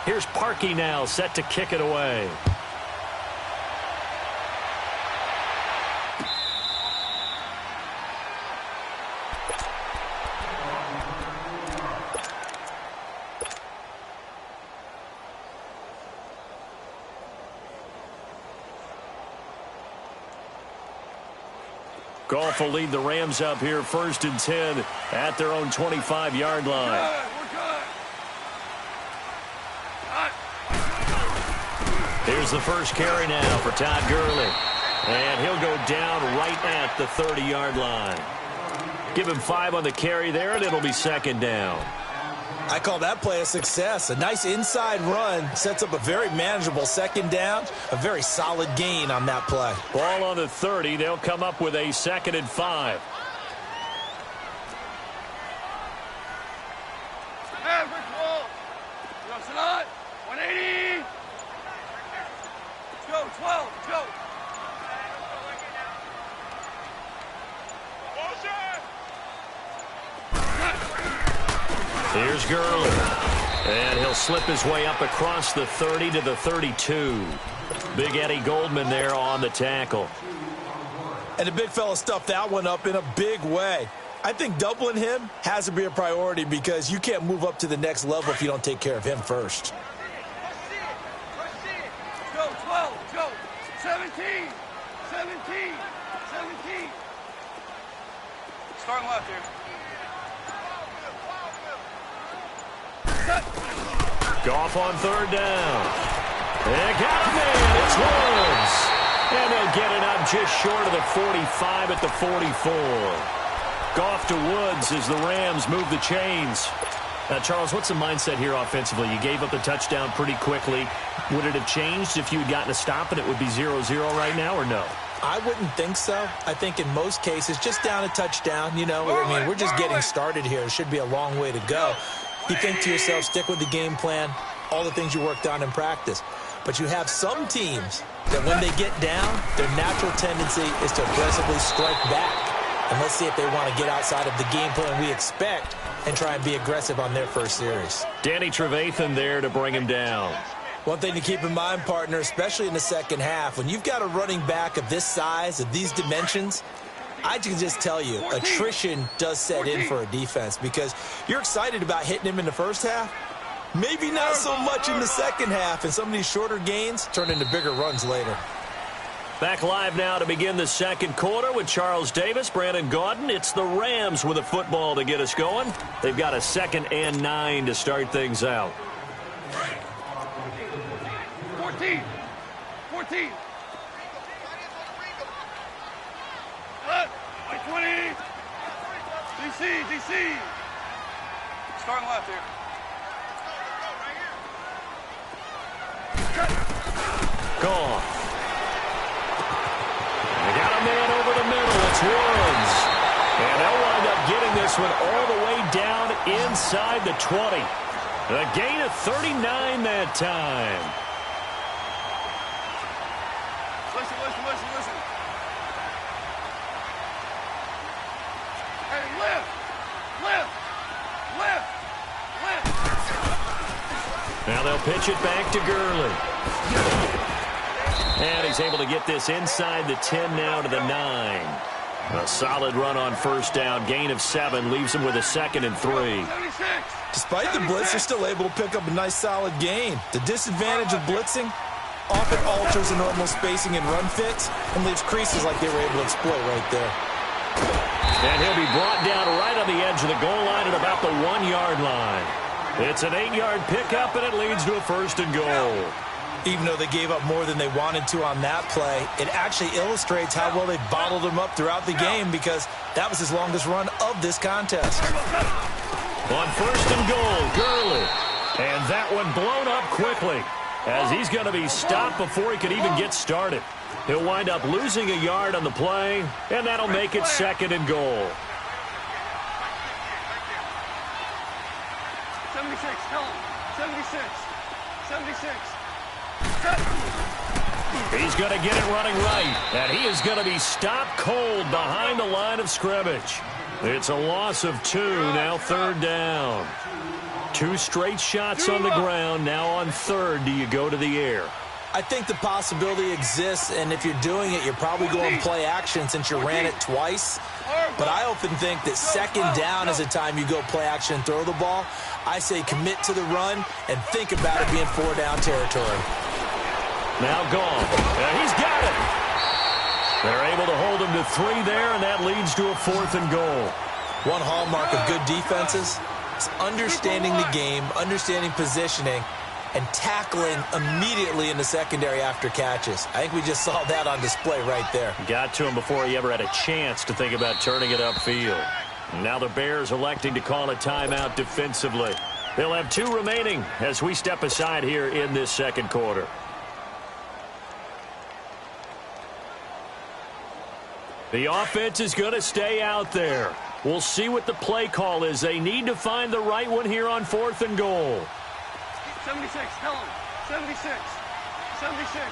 Here's Parkey now, set to kick it away. Goff will lead the Rams up here 1st and 10 at their own 25-yard line. Here's the first carry now for Todd Gurley. And he'll go down right at the 30-yard line. Give him 5 on the carry there, and it'll be 2nd down. I call that play a success. A nice inside run sets up a very manageable 2nd down. A very solid gain on that play. Ball on the 30. They'll come up with a 2nd and 5. Here's Gurley. And he'll slip his way up across the 30 to the 32. Big Eddie Goldman there on the tackle. And the big fella stuffed that one up in a big way. I think doubling him has to be a priority because you can't move up to the next level if you don't take care of him first. Go, 12, go, 17, 17, 17. Starting left here. Goff on 3rd down. They got him in. It's Woods. And they'll get it up just short of the 45 at the 44. Goff to Woods as the Rams move the chains. Now, Charles, what's the mindset here offensively? You gave up the touchdown pretty quickly. Would it have changed if you had gotten a stop and it would be 0-0 right now, or no? I wouldn't think so. I think in most cases, just down a touchdown, you know, I mean, we're just getting started here. It should be a long way to go. You think to yourself, stick with the game plan, all the things you worked on in practice. But you have some teams that when they get down, their natural tendency is to aggressively strike back. And let's see if they want to get outside of the game plan we expect and try and be aggressive on their first series. Danny Trevathan there to bring him down. One thing to keep in mind, partner, especially in the second half, when you've got a running back of this size, of these dimensions, I can just tell you, attrition does set in for a defense because you're excited about hitting him in the first half. Maybe not so much in the second half, and some of these shorter gains turn into bigger runs later. Back live now to begin the second quarter with Charles Davis, Brandon Gaudin. It's the Rams with a football to get us going. They've got a 2nd and 9 to start things out. 14. 14. 20. DC. Starting left here. Goff. They got a man over the middle. It's Woods. And they'll wind up getting this one all the way down inside the 20. A gain of 39 that time. Listen. Hey, lift. Now they'll pitch it back to Gurley. And he's able to get this inside the 10 now to the 9. A solid run on 1st down. Gain of 7 leaves him with a 2nd and 3. Despite the blitz, they're still able to pick up a nice solid gain. The disadvantage of blitzing often alters the normal spacing and run fits and leaves creases like they were able to exploit right there. And he'll be brought down right on the edge of the goal line at about the 1-yard line. It's an 8-yard pickup, and it leads to a 1st and goal. Even though they gave up more than they wanted to on that play, it actually illustrates how well they bottled him up throughout the game because that was his longest run of this contest. On 1st and goal, Gurley. And that one blown up quickly as he's going to be stopped before he could even get started. He'll wind up losing a yard on the play, and that'll make it 2nd and goal. 76, tell him. 76. 76. He's going to get it running right, and he is going to be stopped cold behind the line of scrimmage. It's a loss of 2, now third down. 2 straight shots on the ground, now on third. Do you go to the air? I think the possibility exists, and if you're doing it, you're probably going play action since you ran it twice. But I often think that second down is a time you go play action and throw the ball. I say commit to the run and think about it being 4-down territory. Now gone. He's got it. They're able to hold him to 3 there, and that leads to a 4th and goal. One hallmark of good defenses is understanding the game, understanding positioning, and tackling immediately in the secondary after catches. I think we just saw that on display right there. Got to him before he ever had a chance to think about turning it upfield. Now the Bears electing to call a timeout defensively. They'll have 2 remaining as we step aside here in this second quarter. The offense is going to stay out there. We'll see what the play call is. They need to find the right one here on 4th and goal. 76, tell him. 76. 76.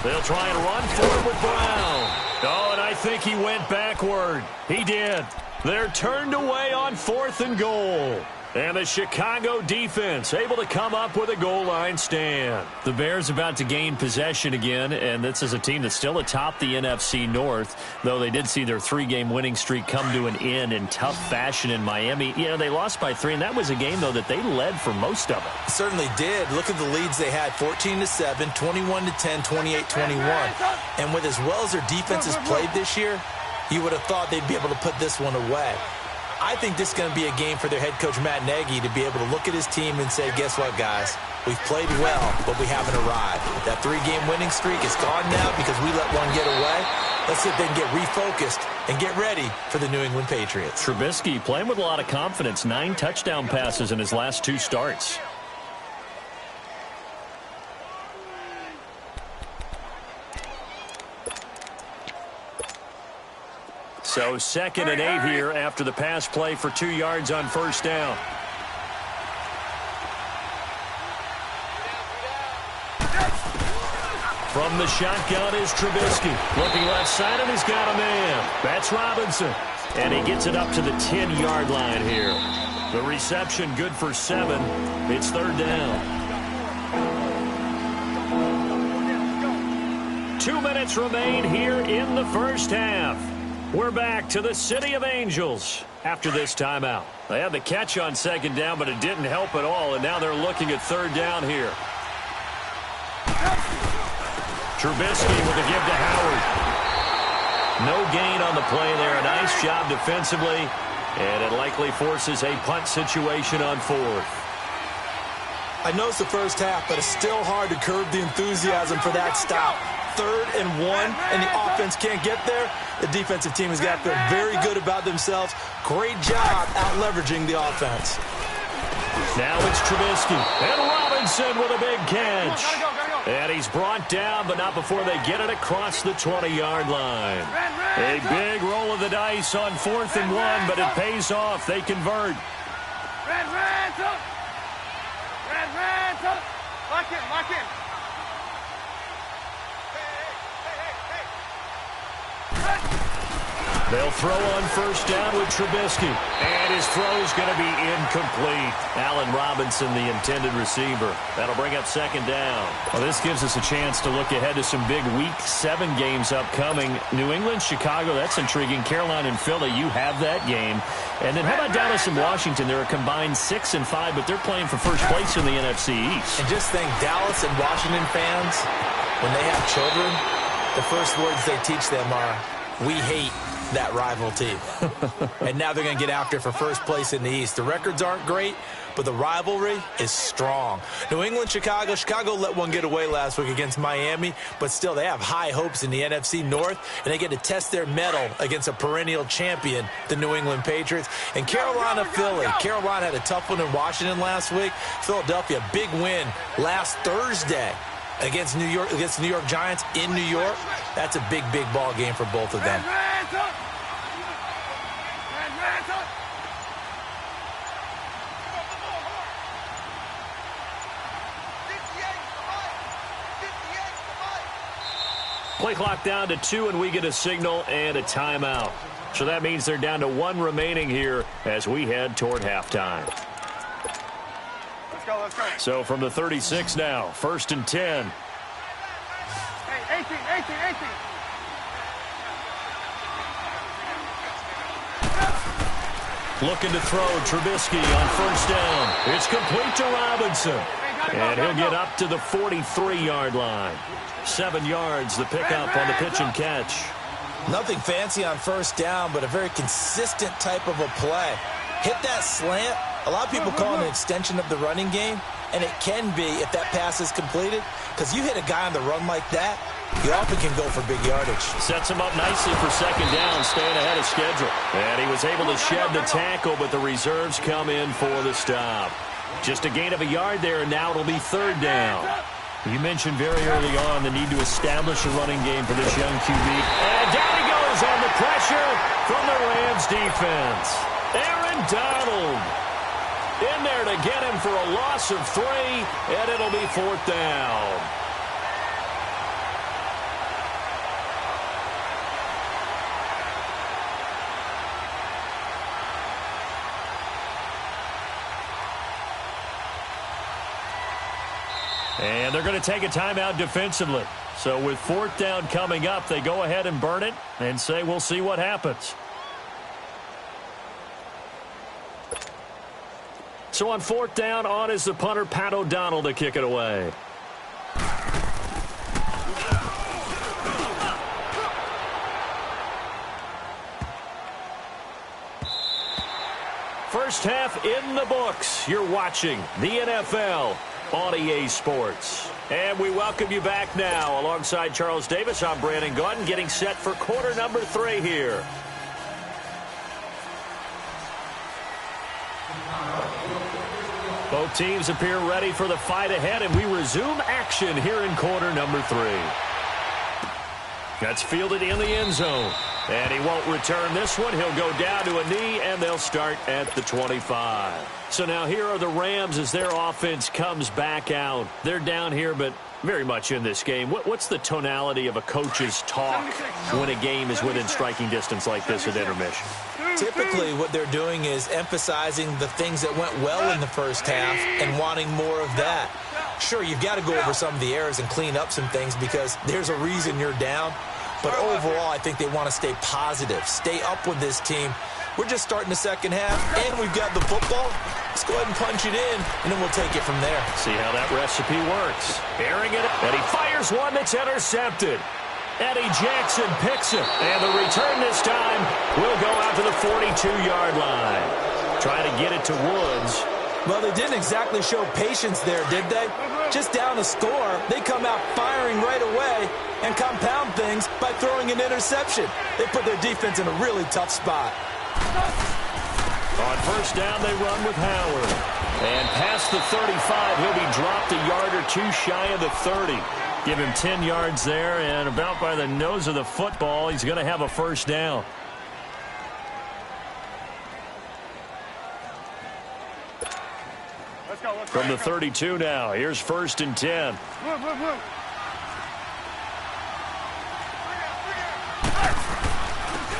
They'll try and run forward with Brown. Oh, and I think he went backward. He did. They're turned away on 4th and goal. And the Chicago defense able to come up with a goal line stand. The Bears about to gain possession again, and this is a team that's still atop the NFC North, though they did see their 3-game winning streak come to an end in tough fashion in Miami. You know, they lost by 3, and that was a game, though, that they led for most of it. Certainly did. Look at the leads they had, 14-7, 21-10, 28-21. And with as well as their defense has played this year, you would have thought they'd be able to put this one away. I think this is going to be a game for their head coach, Matt Nagy, to be able to look at his team and say, guess what, guys? We've played well, but we haven't arrived. That 3-game winning streak is gone now because we let one get away. Let's sit there and get refocused and get ready for the New England Patriots. Trubisky playing with a lot of confidence. 9 touchdown passes in his last 2 starts. So 2nd and 8 here after the pass play for 2 yards on 1st down. From the shotgun is Trubisky. Looking left side, and he's got a man. That's Robinson. And he gets it up to the 10-yard line here. The reception good for 7. It's 3rd down. 2 minutes remain here in the first half. We're back to the City of Angels after this timeout. They had the catch on 2nd down, but it didn't help at all, and now they're looking at 3rd down here. Trubisky with a give to Howard. No gain on the play there. A nice job defensively, and it likely forces a punt situation on 4th. I know it's the first half, but it's still hard to curb the enthusiasm for that stop. 3rd and 1, and the offense can't get there. The defensive team has got to feel very good about themselves. Great job out-leveraging the offense. Now it's Trubisky. And Robinson with a big catch. And he's brought down, but not before they get it across the 20-yard line. A big roll of the dice on 4th and 1, but it pays off. They convert. Lock in, lock in. They'll throw on 1st down with Trubisky. And his throw is going to be incomplete. Allen Robinson, the intended receiver. That'll bring up 2nd down. Well, this gives us a chance to look ahead to some big Week 7 games upcoming. New England, Chicago, that's intriguing. Carolina and Philly, you have that game. And then how about Dallas and Washington? They're a combined 6 and 5, but they're playing for first place in the NFC East. And just think, Dallas and Washington fans, when they have children, the first words they teach them are, we hate that rival team. And now they're going to get after it for first place in the East. The records aren't great, but the rivalry is strong. New England, Chicago. Chicago let one get away last week against Miami, but still they have high hopes in the NFC North, and they get to test their mettle against a perennial champion, the New England Patriots. And Carolina, Philly. Carolina had a tough one in Washington last week. Philadelphia, big win last Thursday against New York, against the New York Giants in New York. That's a big, big ball game for both of them. Play clock down to 2, and we get a signal and a timeout. So that means they're down to 1 remaining here as we head toward halftime. Let's go, let's go. So from the 36 now, 1st and 10. Hey, 18, 18, 18. Looking to throw, Trubisky on 1st down. It's complete to Robinson. And he'll get up to the 43-yard line. 7 yards, the pickup on the pitch and catch. Nothing fancy on 1st down, but a very consistent type of a play. Hit that slant. A lot of people call it an extension of the running game, and it can be if that pass is completed, because you hit a guy on the run like that, you often can go for big yardage. Sets him up nicely for 2nd down, staying ahead of schedule. And he was able to shed the tackle, but the reserves come in for the stop. Just a gain of a yard there, and now it'll be 3rd down. You mentioned very early on the need to establish a running game for this young QB. And down he goes on the pressure from the Rams defense. Aaron Donald in there to get him for a loss of 3, and it'll be 4th down. And they're going to take a timeout defensively. So with 4th down coming up, they go ahead and burn it and say we'll see what happens. So on 4th down, on is the punter, Pat O'Donnell, to kick it away. First half in the books. You're watching the NFL on EA Sports. And we welcome you back now. Alongside Charles Davis, I'm Brandon Gaudin, getting set for quarter number 3 here. Both teams appear ready for the fight ahead, and we resume action here in quarter number 3. That's fielded in the end zone. And he won't return this one. He'll go down to a knee, and they'll start at the 25. So now here are the Rams as their offense comes back out. They're down here, but very much in this game. What's the tonality of a coach's talk when a game is within striking distance like this at intermission? Typically, what they're doing is emphasizing the things that went well in the first half and wanting more of that. Sure, you've got to go over some of the errors and clean up some things because there's a reason you're down. But overall, I think they want to stay positive, stay up with this team. We're just starting the second half, and we've got the football. Let's go ahead and punch it in, and then we'll take it from there. See how that recipe works. Airing it, and he fires one that's intercepted. Eddie Jackson picks it, and the return this time will go out to the 42-yard line. Trying to get it to Woods. Well, they didn't exactly show patience there, did they? Just down a score, they come out firing right away and compound things by throwing an interception. They put their defense in a really tough spot. On 1st down, they run with Howard. And past the 35, he'll be dropped a yard or 2 shy of the 30. Give him 10 yards there, and about by the nose of the football, he's going to have a 1st down. From the 32 now, here's 1st and 10.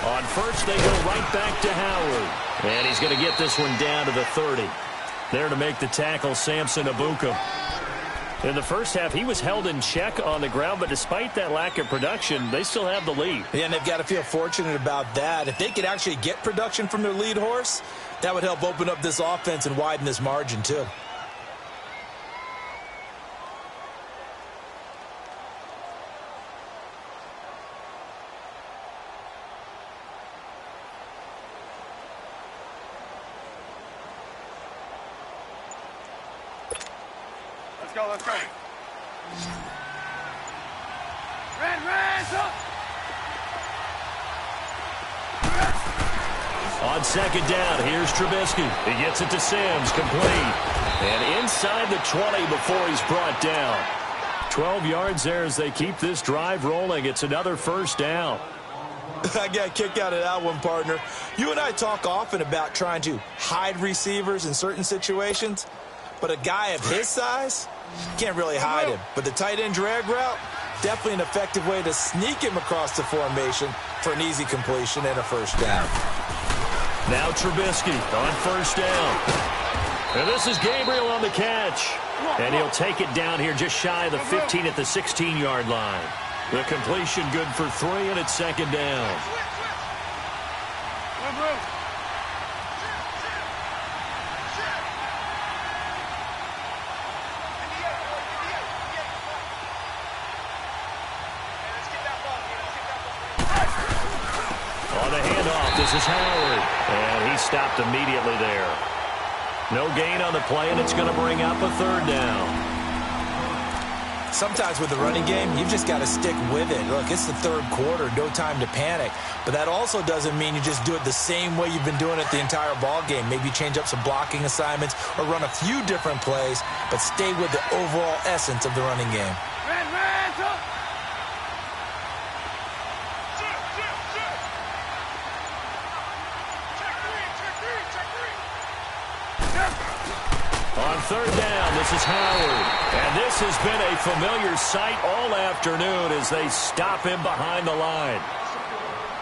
On 1st, they go right back to Howard. And he's going to get this one down to the 30. There to make the tackle, Samson Abuka. In the first half, he was held in check on the ground, but despite that lack of production, they still have the lead. Yeah, and they've got to feel fortunate about that. If they could actually get production from their lead horse, that would help open up this offense and widen this margin, too. Let's go. Red, up. On 2nd down, here's Trubisky. He gets it to Sims, complete. And inside the 20 before he's brought down. 12 yards there as they keep this drive rolling. It's another 1st down. I got a kick out of that one, partner. You and I talk often about trying to hide receivers in certain situations, but a guy of his size can't really hide him. But the tight end drag route, Definitely an effective way to sneak him across the formation for an easy completion and a first down. Now Trubisky on first down. And this is Gabriel on the catch. And he'll take it down here just shy of the 15 at the 16-yard line. The completion good for 3, and it's second down. On the handoff, this is Howard. And he stopped immediately there. No gain on the play, and it's going to bring up a third down. Sometimes with the running game, you've just got to stick with it. Look, it's the third quarter, no time to panic. But that also doesn't mean you just do it the same way you've been doing it the entire ball game. Maybe change up some blocking assignments or run a few different plays, but stay with the overall essence of the running game. On third down, this is Howard. And this has been a familiar sight all afternoon as they stop him behind the line.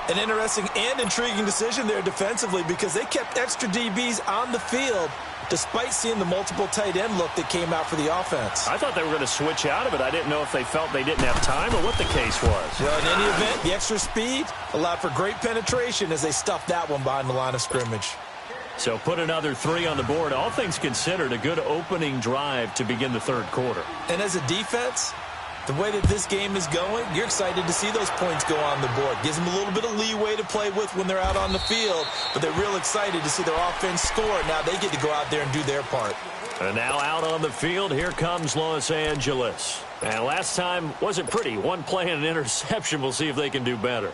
An interesting and intriguing decision there defensively because they kept extra DBs on the field despite seeing the multiple tight end look that came out for the offense. I thought they were going to switch out of it. I didn't know if they felt they didn't have time or what the case was. Well, in any event, the extra speed allowed for great penetration as they stuffed that one behind the line of scrimmage. So put another 3 on the board. All things considered, a good opening drive to begin the third quarter. And as a defense, the way that this game is going, you're excited to see those points go on the board. Gives them a little bit of leeway to play with when they're out on the field, but they're real excited to see their offense score. Now they get to go out there and do their part. And now out on the field, here comes Los Angeles. And last time wasn't pretty. One play and an interception. We'll see if they can do better.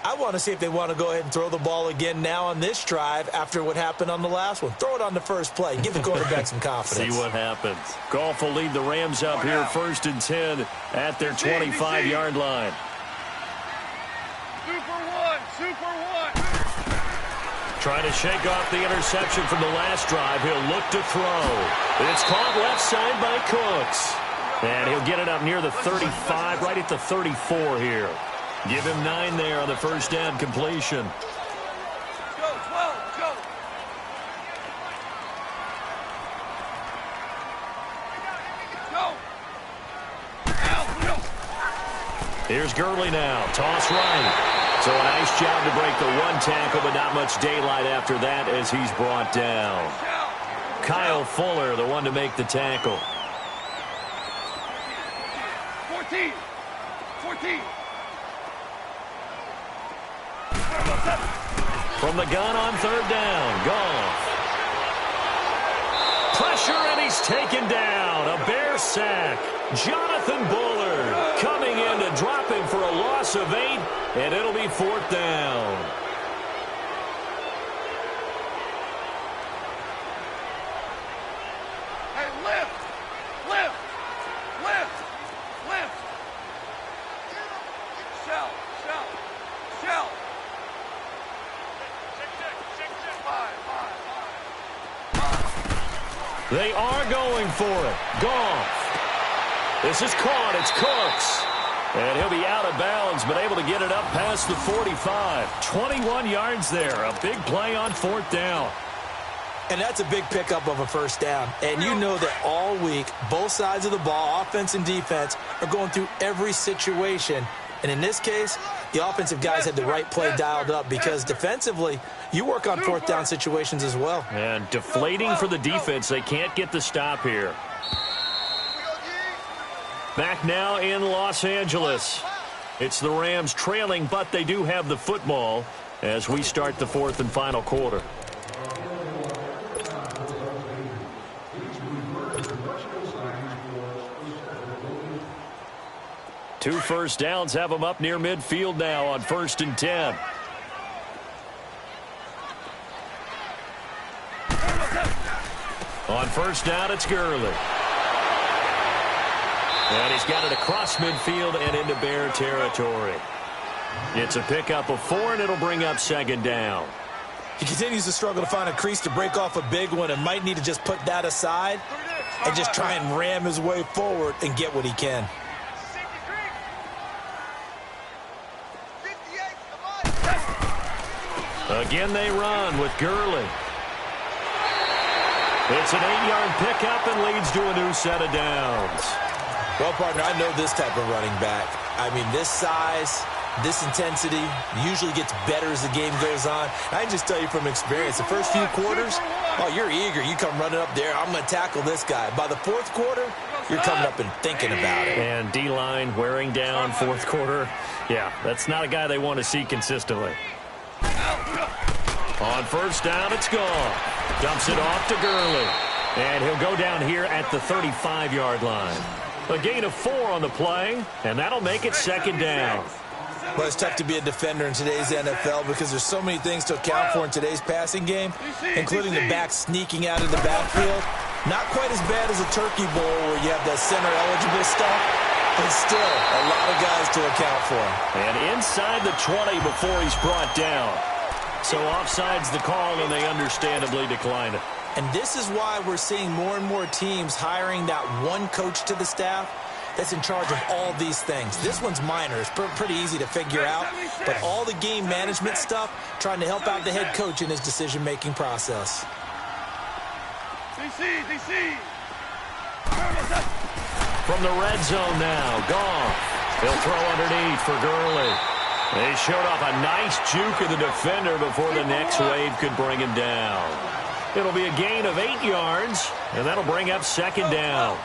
I want to see if they want to go ahead and throw the ball again now on this drive after what happened on the last one. Throw it on the first play. Give the quarterback some confidence. See what happens. Goff will lead the Rams up here 1st and 10 at their 25-yard line. Super one. Trying to shake off the interception from the last drive. He'll look to throw. It's caught left side by Cooks. And he'll get it up near the 35, right at the 34 here. Give him 9 there on the first down completion. Go, 12, go. Go. Here's Gurley now. Toss right. So a nice job to break the one tackle, but not much daylight after that as he's brought down. Kyle Fuller, the one to make the tackle. 14. From the gun on third down, Goff. Pressure, and he's taken down. A Bear sack. Jonathan Bullard coming in to drop him for a loss of 8, and it'll be 4th down. Hey, lift. Shell. They are going for it. Goff. This is caught. It's Cooks. And he'll be out of bounds, but able to get it up past the 45. 21 yards there. A big play on 4th down. And that's a big pickup of a first down. And you know that all week, both sides of the ball, offense and defense, are going through every situation. And in this case, the offensive guys had the right play dialed up because defensively, you work on 4th down situations as well. And deflating for the defense. They can't get the stop here. Back now in Los Angeles. It's the Rams trailing, but they do have the football as we start the 4th and final quarter. Two first downs have them up near midfield now on 1st and 10. On first down, it's Gurley. And he's got it across midfield and into Bear territory. It's a pickup of 4, and it'll bring up 2nd down. He continues to struggle to find a crease to break off a big one and might need to just put that aside and just try and ram his way forward and get what he can. Again they run with Gurley. It's an 8-yard pickup and leads to a new set of downs. Well, partner, I know this type of running back. I mean, this size, this intensity usually gets better as the game goes on. I can just tell you from experience, the first few quarters, oh, you're eager. You come running up there, I'm going to tackle this guy. By the fourth quarter, you're coming up and thinking about it. And D-line wearing down fourth quarter. Yeah, that's not a guy they want to see consistently. On first down, it's gone. Dumps it off to Gurley. And he'll go down here at the 35-yard line. A gain of 4 on the play, and that'll make it second down. Well, it's tough to be a defender in today's NFL because there's so many things to account for in today's passing game, including the back sneaking out of the backfield. Not quite as bad as a turkey bowl where you have the center-eligible stuff, but still a lot of guys to account for. And inside the 20 before he's brought down. So offside's the call, and they understandably decline it. And this is why we're seeing more and more teams hiring that one coach to the staff that's in charge of all these things. This one's minor. It's pretty easy to figure out. But all the game management stuff, trying to help out the head coach in his decision-making process. DC. From the red zone now, Goff. He'll throw underneath for Gurley. They showed off a nice juke of the defender before the next wave could bring him down. It'll be a gain of 8 yards, and that'll bring up second down.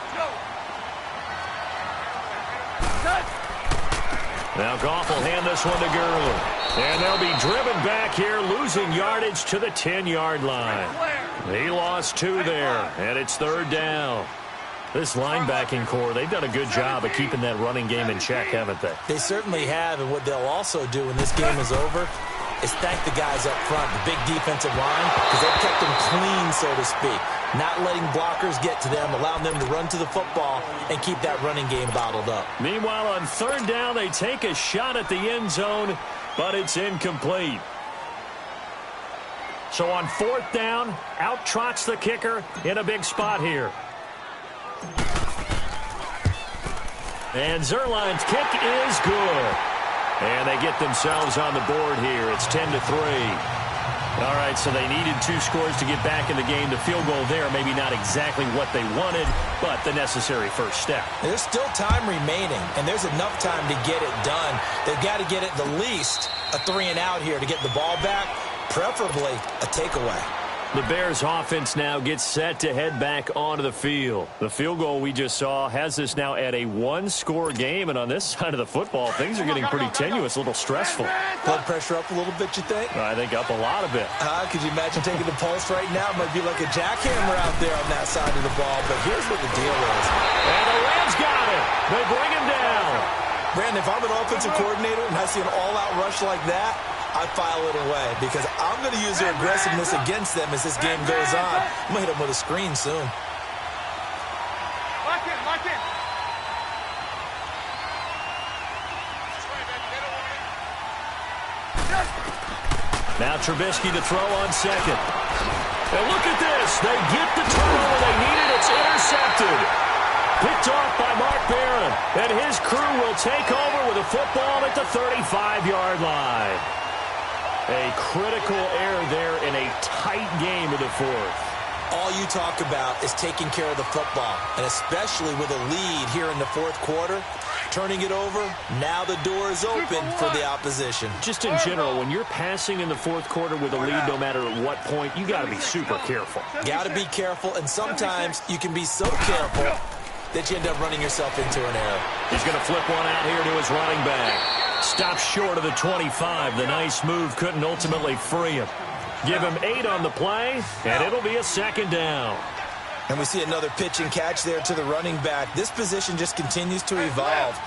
Now Goff will hand this one to Gurley. And they'll be driven back here, losing yardage to the 10-yard line. He lost 2 there, and it's third down. This linebacking core, they've done a good job of keeping that running game in check, haven't they? They certainly have, and what they'll also do when this game is over is thank the guys up front, the big defensive line, because they've kept them clean, so to speak. Not letting blockers get to them, allowing them to run to the football and keep that running game bottled up. Meanwhile, on third down, they take a shot at the end zone, but it's incomplete. So on fourth down, out trots the kicker in a big spot here. And Zerline's kick is good. And they get themselves on the board here. It's 10-3. All right, so they needed 2 scores to get back in the game. The field goal there, maybe not exactly what they wanted, but the necessary first step. There's still time remaining, and there's enough time to get it done. They've got to get at the least a 3-and-out here to get the ball back, preferably a takeaway. The Bears offense now gets set to head back onto the field. The field goal we just saw has us now at a 1-score game, and on this side of the football, things are getting pretty tenuous, a little stressful. Blood pressure up a little bit, you think? I think up a lot of it. Could you imagine taking the pulse right now? It might be like a jackhammer out there on that side of the ball, but here's what the deal is. And the Rams got it. They bring him down. Brandon, if I'm an offensive coordinator and I see an all-out rush like that, I file it away because I'm going to use their aggressiveness against them as this game goes on. I'm going to hit them with a screen soon. Lock in. Now Trubisky to throw on second. And look at this. They get the turnover they needed. It's intercepted. Picked off by Mark Barron. And his crew will take over with a football at the 35-yard line. A critical error there in a tight game of the fourth. All you talk about is taking care of the football, and especially with a lead here in the fourth quarter, turning it over, now the door is open for the opposition. Just in general, when you're passing in the fourth quarter with a lead, no matter at what point, you got to be super careful. Got to be careful, and sometimes you can be so careful that you end up running yourself into an error. He's going to flip one out here to his running back. Stops short of the 25. The nice move couldn't ultimately free him. Give him 8 on the play, and it'll be a second down. And we see another pitch and catch there to the running back. This position just continues to evolve.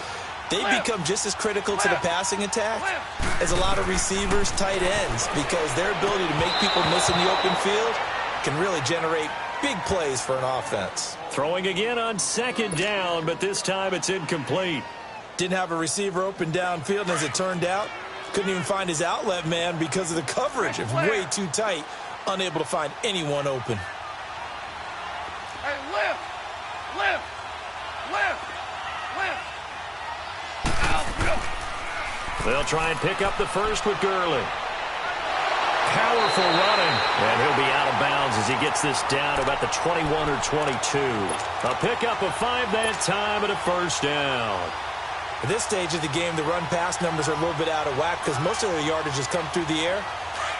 They become just as critical to the passing attack as a lot of receivers, tight ends, because their ability to make people miss in the open field can really generate big plays for an offense. Throwing again on second down, but this time it's incomplete. Didn't have a receiver open downfield, and as it turned out, couldn't even find his outlet man because of the coverage. It's way too tight, unable to find anyone open. Hey, lift. They'll try and pick up the first with Gurley. powerful running. And he'll be out of bounds as he gets this down to about the 21 or 22. A pickup of 5 that time and a first down. At this stage of the game, the run-pass numbers are a little bit out of whack because most of their yardage has come through the air.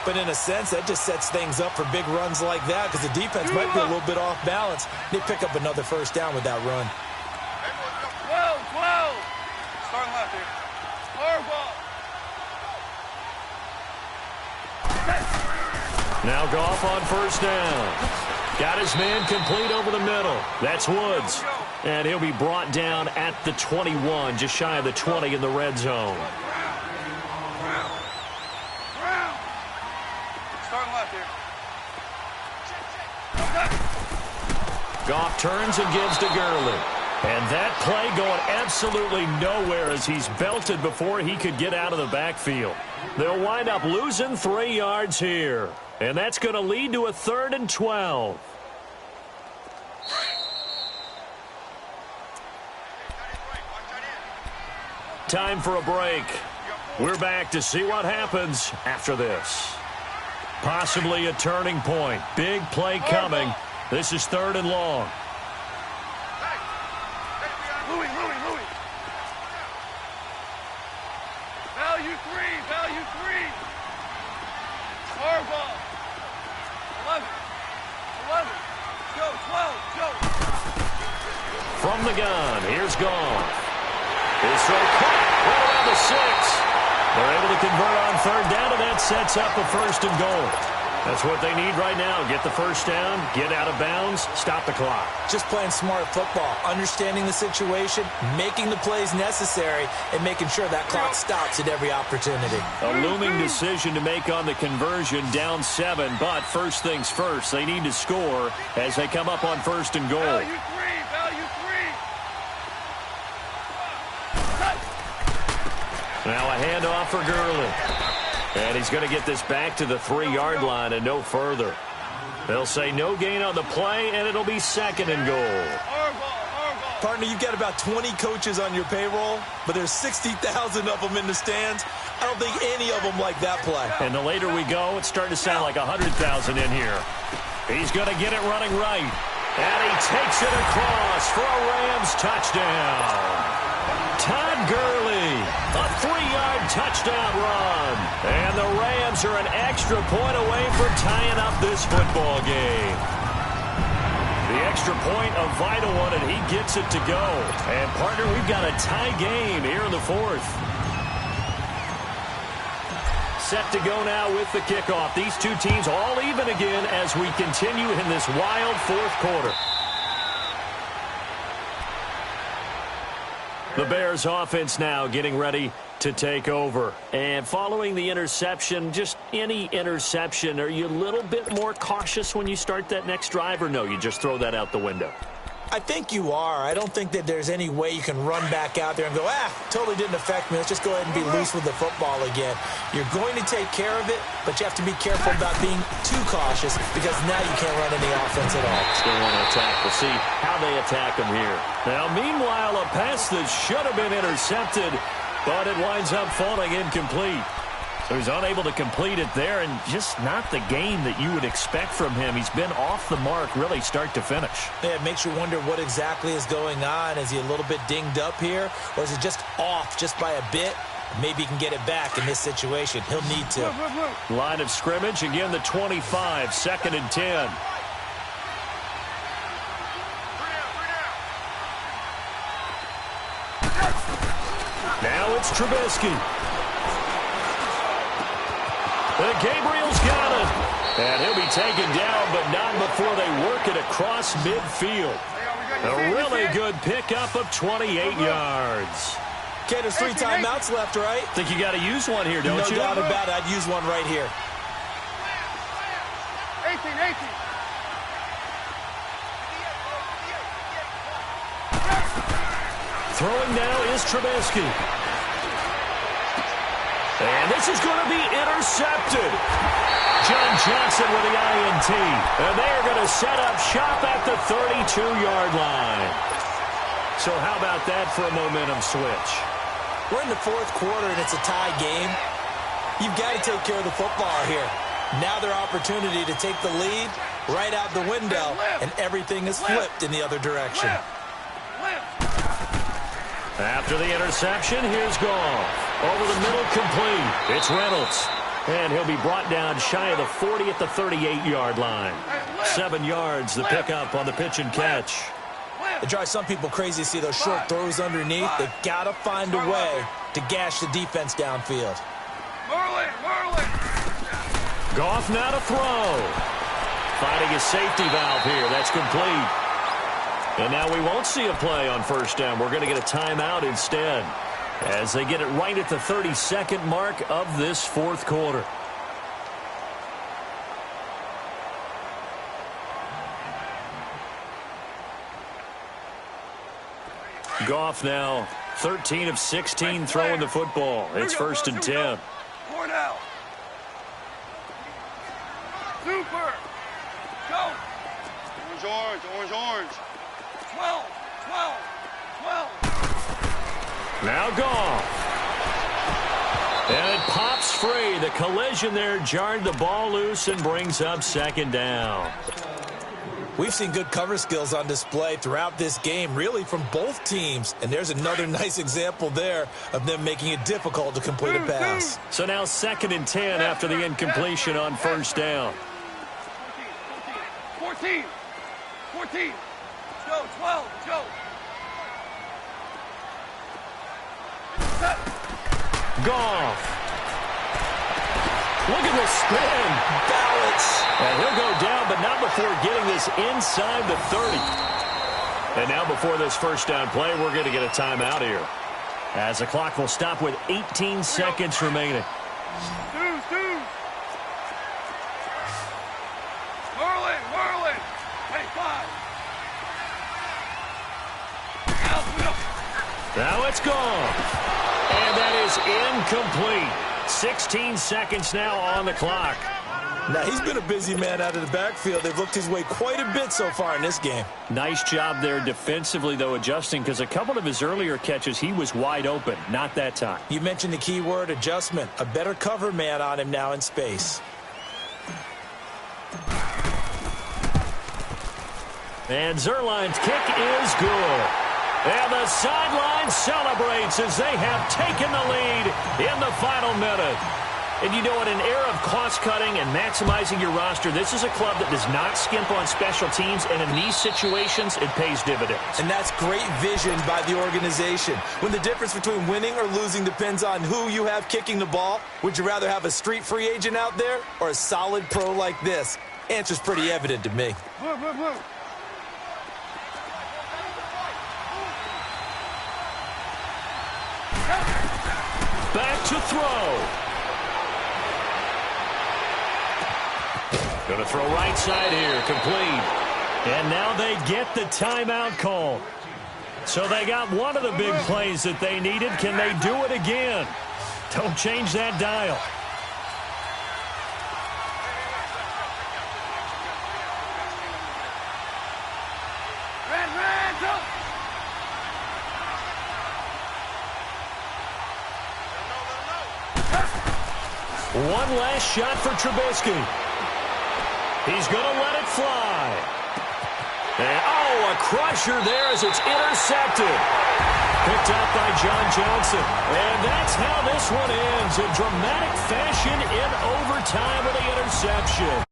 But in a sense, that just sets things up for big runs like that because the defense might be a little bit off balance. They pick up another first down with that run. 12. Starting left here. Hard ball. Now Goff on first down. Got his man complete over the middle. That's Woods. And he'll be brought down at the 21, just shy of the 20 in the red zone. Starting left here. Goff turns and gives to Gurley. And that play going absolutely nowhere as he's belted before he could get out of the backfield. They'll wind up losing 3 yards here. And that's going to lead to a 3rd and 12. Time for a break. We're back to see what happens after this. Possibly a turning point. Big play coming. This is 3rd and long. Louis. Value three. Hard ball. 11. Go, 12. Go. From the gun, here's Goff. His throw caught right around the 6. They're able to convert on 3rd down, and that sets up a 1st and goal. That's what they need right now. Get the first down, get out of bounds, stop the clock. Just playing smart football, understanding the situation, making the plays necessary, and making sure that clock stops at every opportunity. A looming decision to make on the conversion, down 7, but first things first, they need to score as they come up on 1st and goal. Value three. Now a handoff for Gurley. And he's going to get this back to the 3-yard line and no further. They'll say no gain on the play, and it'll be 2nd and goal. Partner, you've got about 20 coaches on your payroll, but there's 60,000 of them in the stands. I don't think any of them like that play. And the later we go, it's starting to sound like 100,000 in here. He's going to get it running right. And he takes it across for a Rams touchdown. Todd Gurley, a 3-yard touchdown run. And the Rams are an extra point away from tying up this football game. The extra point, a vital one, and he gets it to go. And, partner, we've got a tie game here in the 4th. Set to go now with the kickoff. These two teams all even again as we continue in this wild 4th quarter. The Bears offense now getting ready to take over. And following the interception, just any interception, are you a little bit more cautious when you start that next drive, or no, you just throw that out the window? I think you are. I don't think that there's any way you can run back out there and go, totally didn't affect me. Let's just go ahead and be loose with the football again. You're going to take care of it, but you have to be careful about being too cautious because now you can't run any offense at all. Still want to attack. We'll see how they attack them here. Now, meanwhile, a pass that should have been intercepted, but it winds up falling incomplete. So he's unable to complete it there, and just not the game that you would expect from him. He's been off the mark really start to finish. Yeah, it makes you wonder what exactly is going on. Is he a little bit dinged up here, or is it just off just by a bit? Maybe he can get it back in this situation. He'll need to. Line of scrimmage, again the 25, 2nd and 10. Now it's Trubisky. And Gabriel's got it. And he'll be taken down, but not before they work it across midfield. A really good pickup of 28 yards. Okay, there's 3 timeouts left, right? Think you got to use one here, don't you? No doubt about it. I'd use one right here. 18. Throwing now is Trubisky. And this is going to be intercepted. John Johnson with the INT. And they are going to set up shop at the 32-yard line. So how about that for a momentum switch? We're in the 4th quarter, and it's a tie game. You've got to take care of the football here. Now their opportunity to take the lead right out the window, and everything is flipped in the other direction. After the interception, here's Goff. Over the middle, complete. It's Reynolds. And he'll be brought down shy of the 40 at the 38-yard line. 7 yards the pickup on the pitch and catch. It drives some people crazy to see those short throws underneath. They've got to find a way to gash the defense downfield. Goff now to throw. Finding a safety valve here. That's complete. And now we won't see a play on first down. We're going to get a timeout instead, as they get it right at the 32nd mark of this fourth quarter. Goff now 13 of 16 throwing the football. It's first and 10. Four now. Super. Go. Orange, orange, orange. 12, 12, 12. Now Goff. And it pops free. The collision there jarred the ball loose and brings up second down. We've seen good cover skills on display throughout this game, really from both teams. And there's another nice example there of them making it difficult to complete a pass. So now second and 10 after the incompletion on first down. 14, 14. Go, 12, go. Goff. Look at the spin. Balance. And he'll go down, but not before getting this inside the 30. And now before this first down play, we're going to get a timeout here, as the clock will stop with 18 seconds remaining. Whirling. Hey, 5. Now it's gone. And that is incomplete. 16 seconds now on the clock. Now, he's been a busy man out of the backfield. They've looked his way quite a bit so far in this game. Nice job there defensively, though, adjusting, because a couple of his earlier catches, he was wide open. Not that time. You mentioned the key word, adjustment. A better cover man on him now in space. And Zerline's kick is good. And the sideline celebrates as they have taken the lead in the final minute. And you know, in an era of cost-cutting and maximizing your roster, this is a club that does not skimp on special teams, and in these situations, it pays dividends. And that's great vision by the organization. When the difference between winning or losing depends on who you have kicking the ball, would you rather have a street free agent out there or a solid pro like this? Answer's pretty evident to me. Blue. Back to throw. Going to throw right side here, complete. And now they get the timeout call. So they got one of the big plays that they needed. Can they do it again? Don't change that dial. Red, go. One last shot for Trubisky. He's going to let it fly. And, a crusher there as it's intercepted. Picked up by John Johnson. And that's how this one ends, in dramatic fashion in overtime with the interception.